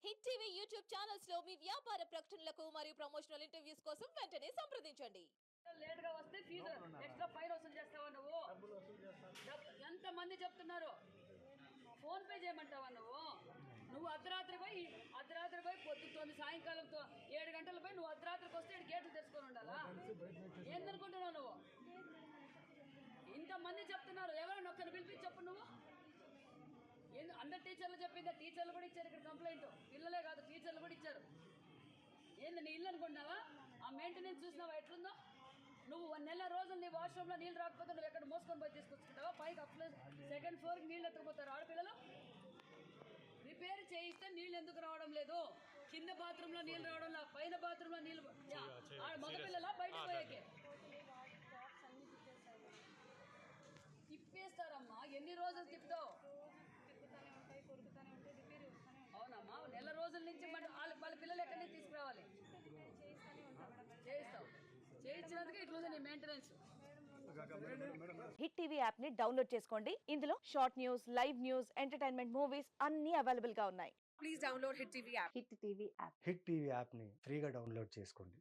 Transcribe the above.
Hit TV YouTube channels లో మీ వ్యాపార ప్రకటనలకు మరియు ప్రమోషనల్ ఇంటర్వ్యూస్ కోసం వెంటనే సంప్రదించండి. లేట్ గా వస్తే ఫీజు ఎక్స్ట్రా ఫైన్ వసూలు చేస్తావా నువ్వు? ఎంత మంది చెప్తున్నారు? ఫోన్ పే చేయమంటావా నువ్వు అర్ధరాత్రి పోయి పొద్దుతోంది సాయంకాలం 7 గంటల పోయి నువ్వు అర్ధరాత్రికి వస్తే గేట్లు తెచ్చుకొని ఉండాలా? ఏందనుకుంటున్నావు నువ్వు? ఇంతమంది చెప్తున్నారు, ఎవరైనా ఒక్కరిని పిలిపించి చెప్పు నువ్వు. అందరు టీచర్లు చెప్పిందా? టీచర్లు కూడా ఇచ్చారు ఇక్కడ కంప్లైంట్. పిల్లలే కాదు, టీచర్లు కూడా ఇచ్చారు. ఏంది నీ ఇల్లు అనుకుంటున్నావా? ఆ మెయింటెనెన్స్ చూసినావా ఎట్లుందో? నువ్వు 1 నెల రోజులు నీ వాష్రూమ్లో నీళ్ళు రాకపోతే నువ్వు ఎక్కడ మోసుకొని పోయి తీసుకొచ్చుకుంటావా? పైకి సెకండ్ ఫ్లోర్కి నీళ్ళు ఎత్తుకుపోతారు ఆడపిల్లలు. రిపేర్ చేయిస్తే నీళ్ళు ఎందుకు రావడం లేదు? కింద బాత్రూంలో నీళ్ళు రావడం లేదు, పైన బాత్రూంలో నీళ్ళు. మగపిల్లలా బయటకు పోయేకే తిప్పేస్తారమ్మా. ఎన్ని రోజులు తిప్పుతావు? అవునమ్మా, 1 నెల రోజుల నుంచి వాళ్ళ పిల్లలు ఎక్కడి నుంచి తీసుకురావాలి? చేయిస్తావు. చేయించినందుకు ఇట్లా నీ మెయింటెనెన్స్. హిట్ టీవీ యాప్ ని డౌన్లోడ్ చేసుకోండి. ఇందులో short news, live news, entertainment movies అన్ని అవైలబుల్ గా ఉన్నాయి. Please download hit TV app. Hit TV app hit TV యాప్ని ఫ్రీగా డౌన్లోడ్ చేసుకోండి.